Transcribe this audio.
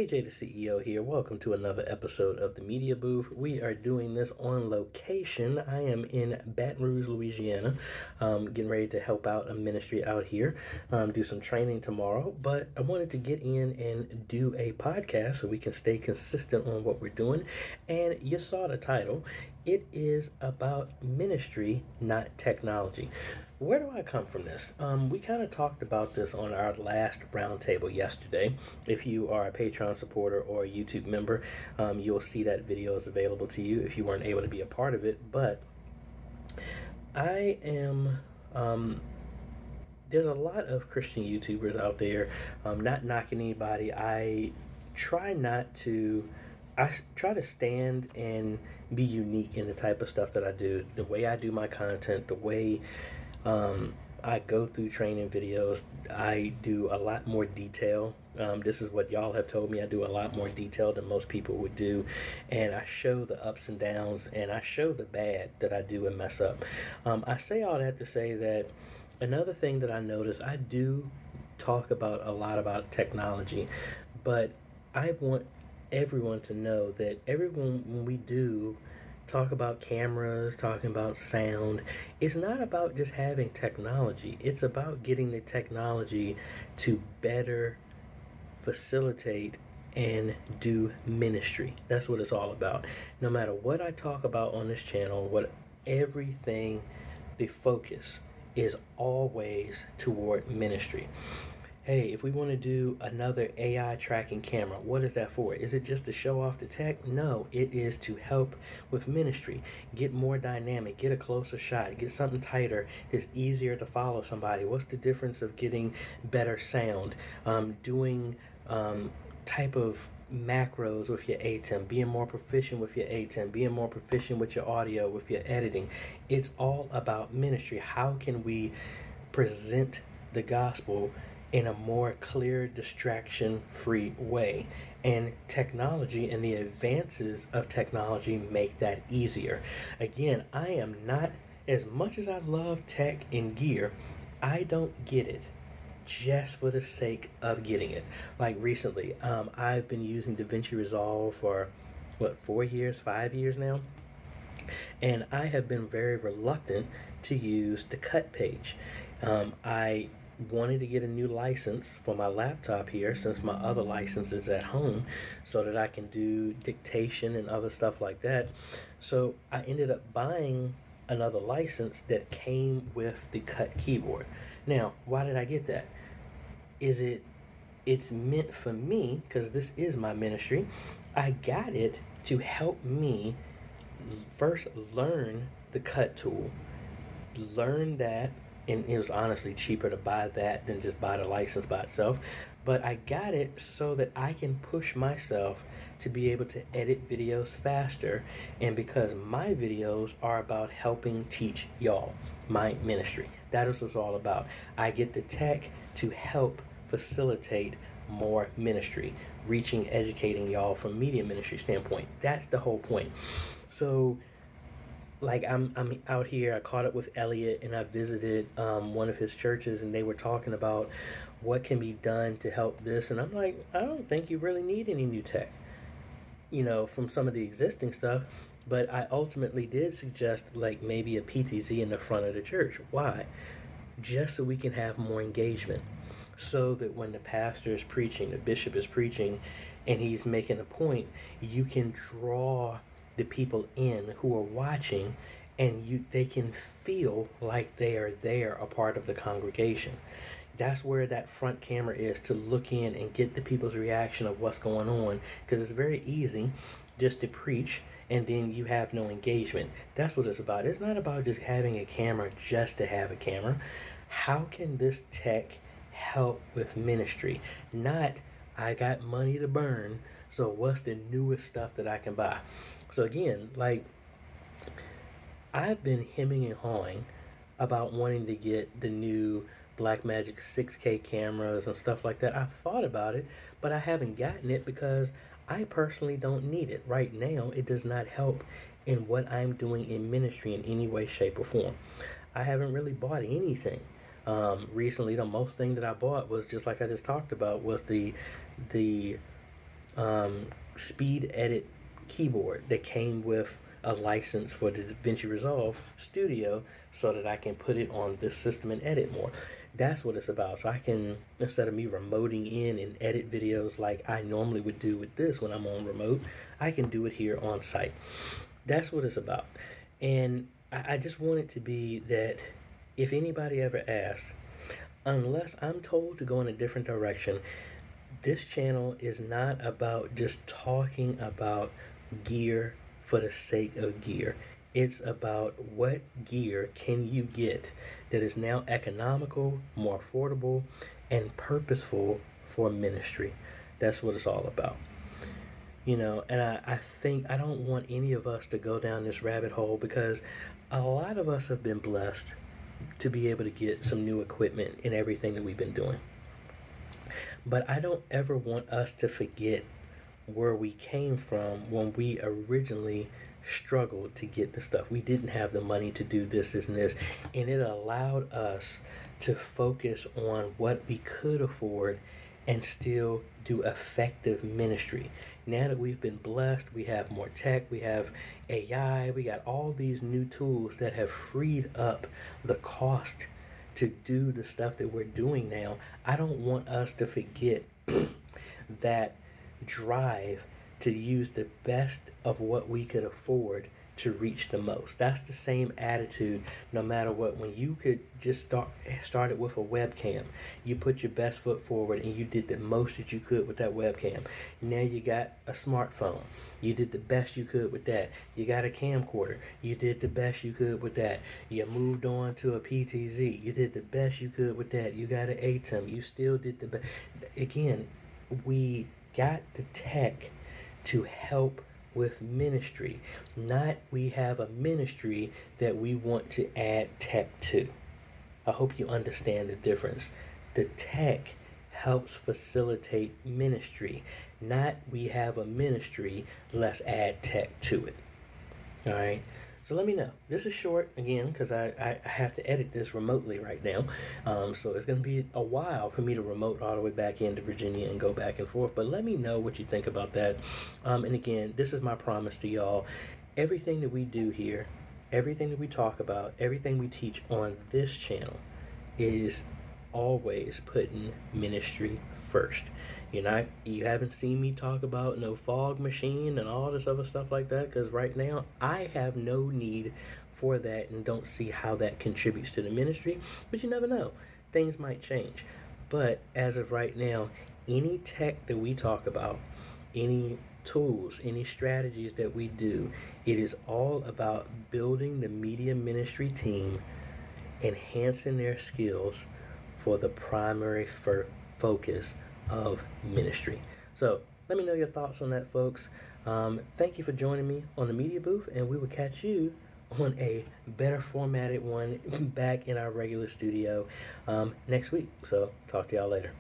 AJ the CEO here. Welcome to another episode of the Media Booth. We are doing this on location. I am in Baton Rouge, Louisiana, getting ready to help out a ministry out here, do some training tomorrow. But I wanted to get in and do a podcast so we can stay consistent on what we're doing. And you saw the title. It is about ministry, not technology. Where do I come from this? We kind of talked about this on our last roundtable yesterday. If you are a Patreon supporter or a YouTube member, you'll see that video is available to you if you weren't able to be a part of it. But I am, there's a lot of Christian YouTubers out there, not knocking anybody. Try not to, try to stand and be unique in the type of stuff that I do, the way I do my content, the way I go through training videos. I do a lot more detail. This is what y'all have told me. I do a lot more detail than most people would do. And I show the ups and downs, and I show the bad that I do and mess up. I say all that to say that another thing that I notice, I do talk about a lot about technology, but I want everyone to know that when we do talk about cameras, talking about sound, it's not about just having technology. It's about getting the technology to better facilitate and do ministry. That's what it's all about. No matter what I talk about on this channel, everything, the focus is always toward ministry. Hey, if we want to do another AI tracking camera, what is that for? Is it just to show off the tech? No, it is to help with ministry. Get more dynamic, get a closer shot, get something tighter that's easier to follow somebody. What's the difference of getting better sound, doing type of macros with your ATEM, being more proficient with your ATEM, being more proficient with your audio, with your editing. It's all about ministry. How can we present the gospel in a more clear, distraction-free way? And technology and the advances of technology make that easier. Again, I am not, as much as I love tech and gear, I don't get it just for the sake of getting it. Like recently, I've been using DaVinci Resolve for 4 years, 5 years now, and I have been very reluctant to use the cut page. I wanted to get a new license for my laptop here, since my other license is at home, so that I can do dictation and other stuff like that. So I ended up buying another license that came with the cut keyboard. Now, why did I get that? It's meant for me, because this is my ministry. I got it to help me first learn the cut tool, learn that, and it was honestly cheaper to buy that than just buy the license by itself. But I got it so that I can push myself to be able to edit videos faster, and because my videos are about helping teach y'all, my ministry. That is what it's all about. I get the tech to help facilitate more ministry, reaching, educating y'all from media ministry standpoint. That's the whole point. So like I'm out here. I caught up with Elliot and I visited one of his churches, and they were talking about what can be done to help this, and I'm like, I don't think you really need any new tech, from some of the existing stuff. But I ultimately did suggest like maybe a PTZ in the front of the church. Why? Just so we can have more engagement, so that when the pastor is preaching, the bishop is preaching, and he's making a point, you can draw the people in who are watching, and they can feel like they are there, a part of the congregation. That's where that front camera is, to look in and get the people's reaction of what's going on, because it's very easy just to preach and then you have no engagement. That's what it's about. It's not about just having a camera just to have a camera. How can this tech help with ministry? Not, I got money to burn, so what's the newest stuff that I can buy? So again, like, I've been hemming and hawing about wanting to get the new Blackmagic 6K cameras and stuff like that. I've thought about it, but I haven't gotten it because I personally don't need it. Right now, it does not help in what I'm doing in ministry in any way, shape, or form. I haven't really bought anything. Recently, the most thing that I bought was, just like I just talked about, was the speed edit keyboard that came with a license for the DaVinci Resolve Studio so that I can put it on this system and edit more. That's what it's about. So I can, instead of me remoting in and edit videos like I normally would do with this when I'm on remote, I can do it here on site. That's what it's about. And I just want it to be that if anybody ever asks, unless I'm told to go in a different direction, this channel is not about just talking about gear for the sake of gear. It's about what gear can you get that is now economical, more affordable, and purposeful for ministry. That's what it's all about. And I think I don't want any of us to go down this rabbit hole, because a lot of us have been blessed to be able to get some new equipment in everything that we've been doing. But I don't ever want us to forget where we came from when we originally struggled to get the stuff. We didn't have the money to do this, and this, and it allowed us to focus on what we could afford and still do effective ministry. Now that we've been blessed, we have more tech, we have AI, we got all these new tools that have freed up the cost to do the stuff that we're doing now. I don't want us to forget that drive to use the best of what we could afford to reach the most. That's the same attitude no matter what. When you could just start it with a webcam, you put your best foot forward and you did the most that you could with that webcam. Now you got a smartphone, you did the best you could with that. You got a camcorder, you did the best you could with that. You moved on to a PTZ, you did the best you could with that. You got an ATEM, you still did the best. Again, we got the tech to help with ministry, not we have a ministry that we want to add tech to. I hope you understand the difference. The tech helps facilitate ministry, not we have a ministry, let's add tech to it. All right. So let me know. This is short, again, because I have to edit this remotely right now. So it's going to be a while for me to remote all the way back into Virginia and go back and forth. But let me know what you think about that. And again, this is my promise to y'all. Everything that we do here, everything that we talk about, everything we teach on this channel is always putting ministry first. You haven't seen me talk about no fog machine and all this other stuff like that, because right now I have no need for that and don't see how that contributes to the ministry. But you never know, things might change. But as of right now, any tech that we talk about, any tools, any strategies that we do, it is all about building the media ministry team, enhancing their skills for the primary focus of ministry. So let me know your thoughts on that, folks. Thank you for joining me on the media booth, and we will catch you on a better formatted one back in our regular studio next week. So talk to y'all later.